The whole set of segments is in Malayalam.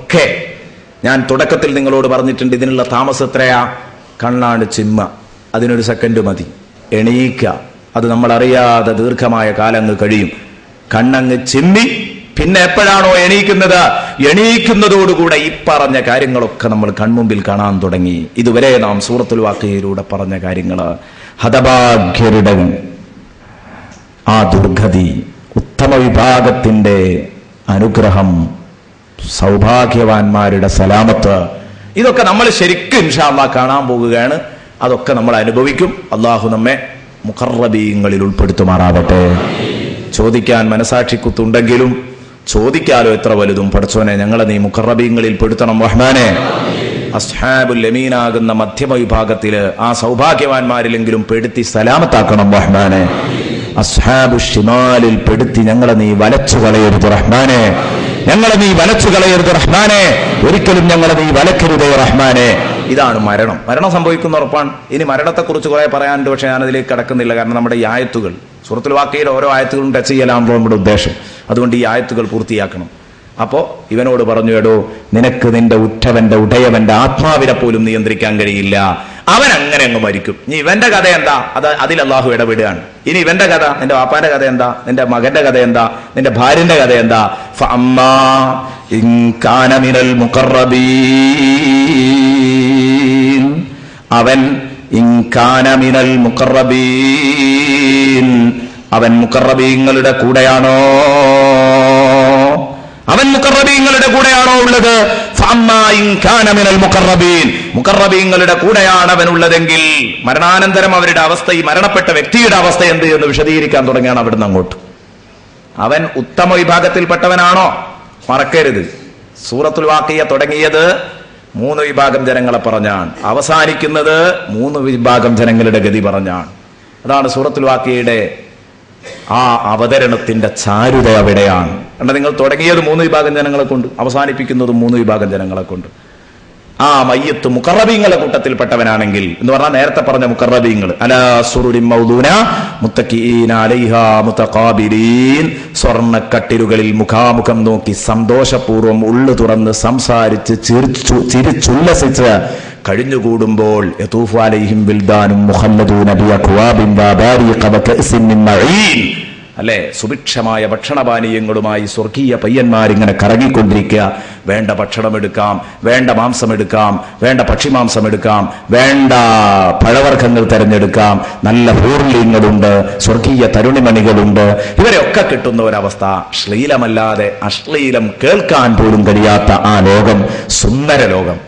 ഇതിനൊക്കെ ഞാൻ തുടക്കത്തിൽ നിങ്ങളോട് പറഞ്ഞിട്ടുണ്ട്, ഇതിനുള്ള താമസം എത്രയാ? കണ്ണാണ് ചിമ്മ, അതിനൊരു സെക്കൻഡ് മതി. എണീക്കുക, അത് നമ്മൾ അറിയാതെ ദീർഘമായ കാലങ്ങ് കഴിയും. കണ്ണങ്ങ് ചിമ്മി പിന്നെ എപ്പോഴാണോ എണീക്കുന്നത്, എണീക്കുന്നതോടുകൂടെ ഈ പറഞ്ഞ കാര്യങ്ങളൊക്കെ നമ്മൾ കൺമുമ്പിൽ കാണാൻ തുടങ്ങി. ഇതുവരെ നാം സൂറത്തുൽ വാഖിയയിലൂടെ പറഞ്ഞ കാര്യങ്ങൾ. ഹതഭാഗ്യരുടെ ആ ദുർഗതി, ഉത്തമ വിഭാഗത്തിന്റെ അനുഗ്രഹം, സൗഭാഗ്യവാന്മാരുടെ സലാമത്ത്, ഇതൊക്കെ നമ്മൾ ശരിക്കും ഇൻഷാ അല്ലാഹ് കാണാൻ പോകുകയാണ്. അതൊക്കെ നമ്മൾ അനുഭവിക്കും. അള്ളാഹു നമ്മെ മുഖറബീങ്ങളിൽ ഉൾപ്പെടുത്തുമാറാവട്ടെ. ചോദിക്കാൻ മനസാക്ഷിക്കുത്തുണ്ടെങ്കിലും ചോദിക്കാലോ എത്ര വലുതും, പടച്ചോനെ ഞങ്ങളെ നീ മുഖറബീങ്ങളിൽ പെടുത്തണം റഹ്മാനെ. അസ്ഹാബുൽ യമീനാകുന്ന മധ്യമ വിഭാഗത്തില് ആ സൗഭാഗ്യവാന്മാരിലെങ്കിലും പെടുത്തി സലാമത്താക്കണം റഹ്മാനെ. അസ്ഹാബു ഷിമാലിൽ പെടുത്തി ഞങ്ങളെ നീ വലച്ചു കളയരുത് റഹ്മാനെ. ഞങ്ങളെ നീ വലച്ചു കളയരുത് റഹ്മാനെ. ഒരിക്കലും ഞങ്ങളെ നീ വലക്കരുതേ റഹ്മാനെ. ഇതാണ് മരണം. മരണം സംഭവിക്കുന്ന ഉറപ്പാണ്. ഇനി മരണത്തെക്കുറിച്ച് കുറെ പറയാനുണ്ട്, പക്ഷെ ഞാനതിലേക്ക് കടക്കുന്നില്ല. കാരണം നമ്മുടെ ഈ ആയത്തുകൾ, സൂറത്തുൽ വാഖിയയിൽ ഓരോ ആയത്തുകളും ടച്ച് ചെയ്യലാകുമ്പോൾ നമ്മുടെ ഉദ്ദേശം. അതുകൊണ്ട് ഈ ആയത്തുകൾ പൂർത്തിയാക്കണം. അപ്പോ ഇവനോട് പറഞ്ഞു, എടോ നിനക്ക് നിന്റെ ഉറ്റവന്റെ ഉടയവന്റെ ആത്മാവിനെ പോലും നിയന്ത്രിക്കാൻ കഴിയില്ല, അവൻ അങ്ങനെ അങ്ങ് മരിക്കും. ഇനി ഇവന്റെ കഥ എന്താ? അതിൽ അള്ളാഹു ഇടപെടുകയാണ്. ഇനി ഇവന്റെ കഥ, നിന്റെ വാപ്പാന്റെ കഥ എന്താ? നിന്റെ മകന്റെ കഥ എന്താ? നിന്റെ ഭാര്യന്റെ കഥ എന്താ? ഫഅമ്മാ ഇൻ കാന മിനൽ മുഖറബീൻ, അവൻ ഇൻ കാന മിനൽ മുഖറബീൻ, അവൻ മുഖറബീങ്ങളുടെ കൂടെയാണോ? അവൻ മുഖറബീങ്ങളുടെ കൂടെയാണോ ഉള്ളത്? മുഖറബീങ്ങളുടെ കൂടെയാണ് അവൻ ഉള്ളതെങ്കിൽ മരണാനന്തരം അവരുടെ അവസ്ഥ, ഈ മരണപ്പെട്ട വ്യക്തിയുടെ അവസ്ഥ എന്ത് എന്ന് വിശദീകരിക്കാൻ തുടങ്ങിയാണ് അവിടുന്ന് അങ്ങോട്ട്. അവൻ ഉത്തമ വിഭാഗത്തിൽപ്പെട്ടവനാണോ? മറക്കരുത്, സൂറത്തുൽ വാഖിയ തുടങ്ങിയത് 3 വിഭാഗം ജനങ്ങളെ പറഞ്ഞാണ്, അവസാനിക്കുന്നത് 3 വിഭാഗം ജനങ്ങളുടെ ഗതി പറഞ്ഞാണ്. അതാണ് സൂറത്തുൽ വാഖിയയുടെ ആ അവതരണത്തിന്റെ ചാരുത അവിടെയാണ്. കാരണം നിങ്ങൾ തുടങ്ങിയത് 3 വിഭാഗം ജനങ്ങളെ കൊണ്ട്, അവസാനിപ്പിക്കുന്നതും 3 വിഭാഗം ജനങ്ങളെ കൊണ്ട്. ആ മയ്യത്ത് മുഖറബീങ്ങളെ കൂട്ടത്തിൽപ്പെട്ടവനാണെങ്കിൽ എന്ന് പറഞ്ഞാൽ നേരത്തെ പറഞ്ഞ മുഖറബീങ്ങൾ, അലാ സുറുരിൻ മൗദൂന മുത്തഖീന അലൈഹാ മുതഖാബിലീൻ, സ്വർണ്ണക്കട്ടിലുകളിൽ മുഖാമുഖം നോക്കി സന്തോഷപൂർവ്വം ഉള്ളു തുറന്ന് സംസാരിച്ച് ചിരിച്ചുല്ലസിച്ച് കഴിഞ്ഞുകൂടുമ്പോൾ യതൂഫു അലൈഹിം വിൽദാനും മുഖല്ലദൂന ബിഅക്വാബിൻ വബാരിഖ വകഅസിൻ മിൻ മഈൻ, അല്ലെ, സുഭിക്ഷമായ ഭക്ഷണപാനീയങ്ങളുമായി സ്വർഗീയ പയ്യന്മാരിങ്ങനെ കറങ്ങിക്കൊണ്ടിരിക്കുക. വേണ്ട ഭക്ഷണം എടുക്കാം, വേണ്ട മാംസം എടുക്കാം, വേണ്ട പക്ഷിമാംസം എടുക്കാം, വേണ്ട പഴവർഗ്ഗങ്ങൾ തിരഞ്ഞെടുക്കാം, നല്ല ഹൂർലിങ്ങളുണ്ട്, സ്വർഗീയ തരുണിമണികളുണ്ട്, ഇവരെയൊക്കെ കിട്ടുന്ന ഒരവസ്ഥ. ശ്ലീലമല്ലാതെ അശ്ലീലം കേൾക്കാൻ പോലും കഴിയാത്ത ആ ലോകം, സുന്ദര ലോകം.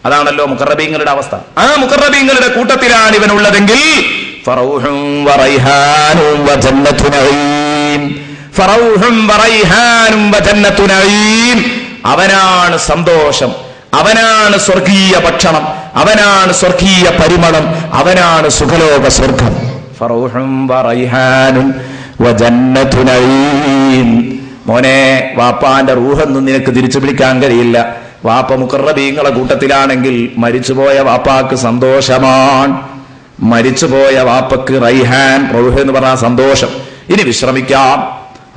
അതാണല്ലോ മുഖറബീങ്ങളുടെ അവസ്ഥ. ആ മുഖറബീങ്ങളുടെ കൂട്ടത്തിലാണ് ഇവനുള്ളതെങ്കിൽ ഫറൗഹും വറൈഹാനും വജന്നത്തു നഈം, ഫറൗഹും വറൈഹാനും വജന്നത്തു നഈം, അവനാണ് സന്തോഷം, അവനാണ് സ്വർഗീയ ഭക്ഷണം, അവനാണ് സ്വർഗീയ പരിമളം, അവനാണ് സുഖലോക സ്വർഗം. ഫറൗഹും വറൈഹാനും വജന്നത്തു നഈം. മോനെ, വാപ്പാന്റെ റൂഹൊന്നും നിനക്ക് തിരിച്ചു പിടിക്കാൻ കഴിയില്ല. വാപ്പ മുഖറബീങ്ങളെ കൂട്ടത്തിലാണെങ്കിൽ മരിച്ചുപോയ വാപ്പാക്ക് സന്തോഷമാണ്, മരിച്ചുപോയ വാപ്പക്ക് റൈഹാൻ, റൗഹ് എന്ന് പറഞ്ഞാൽ സന്തോഷം. ഇനി വിശ്രമിക്കാം.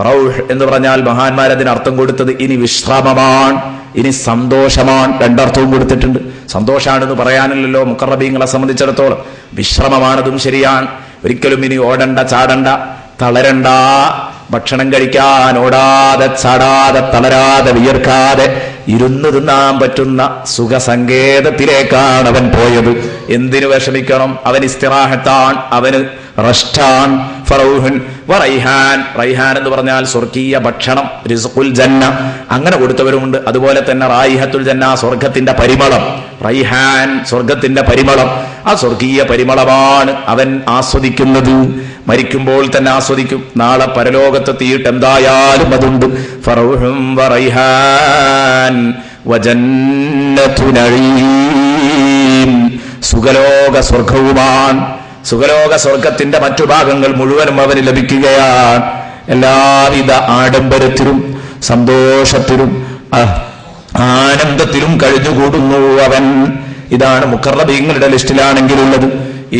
റൗഹ് എന്ന് പറഞ്ഞാൽ മഹാന്മാരതിന് അർത്ഥം കൊടുത്തത് ഇനി വിശ്രമമാണ്, ഇനി സന്തോഷമാണ്. രണ്ടർത്ഥവും കൊടുത്തിട്ടുണ്ട്. സന്തോഷാണെന്ന് പറയാനില്ലല്ലോ മുഖറബീങ്ങളെ സംബന്ധിച്ചിടത്തോളം. വിശ്രമമാണതും ശരിയാണ്. ഒരിക്കലും ഇനി ഓടണ്ട, ചാടണ്ട, തളരണ്ട. ഭക്ഷണം കഴിക്കാൻ ഓടാതെ, ചാടാതെ, തളരാതെ, വിയർക്കാതെ ഇരുന്ന് തിന്നാൻ പറ്റുന്ന സുഖസങ്കേതത്തിലേക്കാണ് അവൻ പോയത്. എന്തിനു വിഷമിക്കണം? അവൻ ഇസ്തിറാഹത്താണ്, അവന് റസ്റ്റാൻ. ഫറൗഹുൻ വറൈഹാൻ, റൈഹാൻ എന്ന് പറഞ്ഞാൽ സ്വർഗീയ ഭക്ഷണം, റിസ്ഖുൽ ജന്ന, അങ്ങനെ കൊടുത്തവരുമുണ്ട്. അതുപോലെ തന്നെ റായിഹത്തുൽ ജന്ന, സ്വർഗത്തിന്റെ പരിമളം. റൈഹാൻ സ്വർഗത്തിന്റെ പരിമളം, ആ സ്വർഗീയ പരിമളമാണ് അവൻ ആസ്വദിക്കുന്നത്. മരിക്കുമ്പോൾ തന്നെ ആസ്വദിക്കും. നാളെ പരലോകത്തെത്തിയിട്ട് എന്തായാലും അതുണ്ട്. ഫറൗഹും വറൈഹാൻ വജന്നത്തു നഈം, സുഖലോക സ്വർഗവുമാണ്. സുഖലോക സ്വർഗത്തിന്റെ മറ്റു ഭാഗങ്ങൾ മുഴുവനും അവന് ലഭിക്കുകയാണ്. എല്ലാവിധ ആഡംബരത്തിലും സന്തോഷത്തിലും ആനന്ദത്തിലും കഴിഞ്ഞുകൂടുന്നു അവൻ. ഇതാണ് മുഖറബീങ്ങളുടെ ലിസ്റ്റിലാണെങ്കിലുള്ളത്.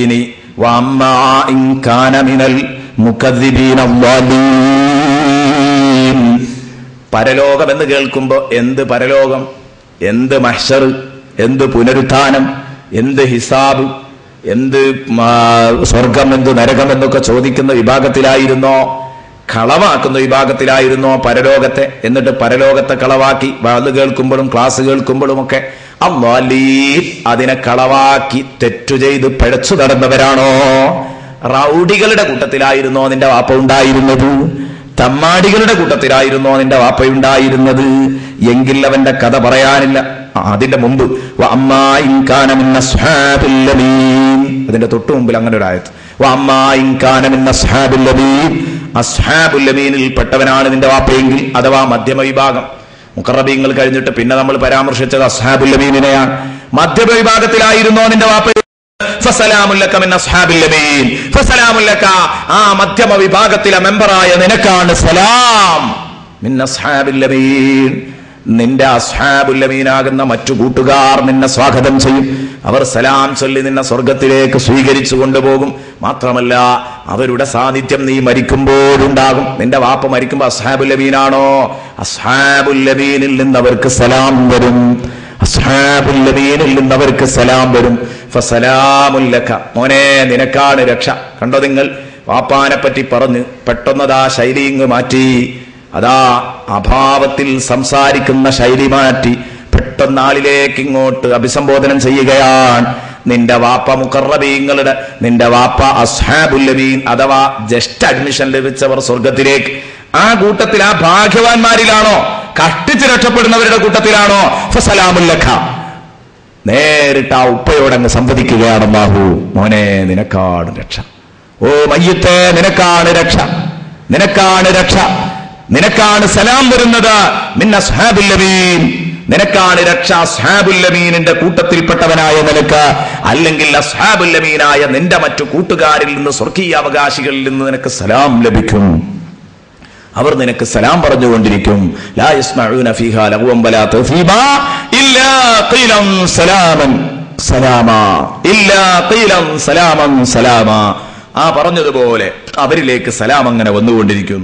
ഇനി വഅമ്മാ ഇൻ കാന മിനൽ മുകദ്ദിബീന അദ്ദാലീൻ, പരലോകം എന്ന് കേൾക്കുമ്പോ എന്ത് പരലോകം, എന്ത് മഹ്ശർ, എന്ത് പുനരുത്ഥാനം, എന്ത് ഹിസാബ്, എന്ത് സ്വർഗം, എന്ത് നരകം എന്നൊക്കെ ചോദിക്കുന്ന വിഭാഗത്തിലായിരുന്നോ, കളവാക്കുന്ന വിഭാഗത്തിലായിരുന്നോ പരലോകത്തെ? എന്നിട്ട് പരലോകത്തെ കളവാക്കി വാത് കേൾക്കുമ്പോഴും ക്ലാസ് കേൾക്കുമ്പോഴും ഒക്കെ അതിനെ കളവാക്കി തെറ്റു ചെയ്ത് പിഴച്ചു നടന്നവരാണോ? റൗഡികളുടെ കൂട്ടത്തിലായിരുന്നോ നിന്റെ വാപ്പ ഉണ്ടായിരുന്നത്? തമ്മാടികളുടെ കൂട്ടത്തിലായിരുന്നോ നിന്റെ വാപ്പയുണ്ടായിരുന്നത്? എങ്കിൽ അവന്റെ കഥ പറയാനില്ല. അതിന്റെ മുമ്പ് അതിന്റെ തൊട്ടു മുമ്പിൽ അങ്ങനെ ഒരു ആയത്ത്, അസ്ഹാബുൽ യമീനിൽ പെട്ടവനാണ് നിന്റെ വാപ്പയെങ്കിൽ, അഥവാ മധ്യമ വിഭാഗം. മുഖറബീങ്ങൾ കഴിഞ്ഞിട്ട് പിന്നെ നമ്മൾ പരാമർശിച്ചത് അസ്ഹാബുൽ യമീനെയാണ്. മധ്യമ വിഭാഗത്തിലായിരുന്നോ നിന്റെ വാപ്പ? ഫസലാമുല്ലക മിൻ അസ്ഹാബിൽ യമീൻ, ഫസലാമുല്ലക, ആ മധ്യമ വിഭാഗത്തിലെ മെമ്പറായ നിനക്കാണ് സലാം. മിൻ അസ്ഹാബിൽ യമീൻ, നിന്റെ അസ്ഹാബുൽ യമീനാകുന്ന മറ്റു കൂട്ടുകാർ നിന്നെ സ്വാഗതം ചെയ്യും. അവർ സലാം ചൊല്ലി നിന്നെ സ്വർഗത്തിലേക്ക് സ്വീകരിച്ചു കൊണ്ടുപോകും. മാത്രമല്ല അവരുടെ സാന്നിധ്യം നീ മരിക്കുമ്പോഴുണ്ടാകും. നിന്റെ വാപ്പ മരിക്കുമ്പോ അസ്ഹാബുൽ യമീനാണോ? അസ്ഹാബുൽ യമീനിൽ നിന്ന് അവർക്ക് സലാം വരും. അസ്ഹാബുൽ യമീനിൽ നിന്ന് അവർക്ക് സലാം വരും. ഫസലാമുൽ ലക, മോനെ നിനക്കാണ് രക്ഷ. കണ്ടോ നിങ്ങൾ, വാപ്പാനെ പറ്റി പറഞ്ഞ് പെട്ടെന്നതാ ശൈലി ഇങ്ങ് മാറ്റി. അതാ അഭാവത്തിൽ സംസാരിക്കുന്ന ശൈലി മാറ്റി പെട്ടെന്ന് ആളിലേക്ക് ഇങ്ങോട്ട് അഭിസംബോധനം ചെയ്യുകയാണ്. നിന്റെ വാപ്പ മുഖറബീങ്ങളുടെ, നിന്റെ വാപ്പ അസ്ഹാബുൽ യമീൻ അഥവാ ജസ്റ്റ് അഡ്മിഷൻ ലഭിച്ചവർ സ്വർഗത്തിലേക്ക്. ആ കൂട്ടത്തിൽ, ആ ഭാഗ്യവാന്മാരിലാണോ? കഷ്ടിച്ച് രക്ഷപ്പെടുന്നവരുടെ കൂട്ടത്തിലാണോ? ഫസലാമുൽ ലക, നേരിട്ട് ആ ഉപ്പയോടങ്ങ് സംവദിക്കുകയാണ് അല്ലാഹു. മോനെ നിനക്കാണ് രക്ഷ. ഓ മയ്യത്തെ നിനക്കാണ് രക്ഷ, നിനക്കാണ് രക്ഷ, നിനക്കാണ് സലാം വരുന്നത്. മിൻ അസ്ഹാബിൽ യമീൻ, നിനക്കാണ് രക്ഷ അസ്ഹാബുൽ യമീനിന്റെ കൂട്ടത്തിൽപ്പെട്ടവനായ നിനക്ക്. അല്ലെങ്കിൽ അസ്ഹാബുൽ യമീനായ നിന്റെ മറ്റു കൂട്ടുകാരിൽ നിന്ന്, സ്വർഗീയ അവകാശികളിൽ നിന്ന് നിനക്ക് സലാം ലഭിക്കും. അവർ നിനക്ക് സലാം പറഞ്ഞുകൊണ്ടിരിക്കും. ലാ യസ്മഊന ഫീഹാ ലഗ്വൻ വലാ തസീബാ ഇല്ലാ ഖീലൻ സലാമൻ സലാമാ, ഇല്ലാ ഖീലൻ സലാമൻ സലാമാ. ആ പറഞ്ഞതുപോലെ അവരിലേക്ക് സലാം അങ്ങനെ വന്നുകൊണ്ടിരിക്കും.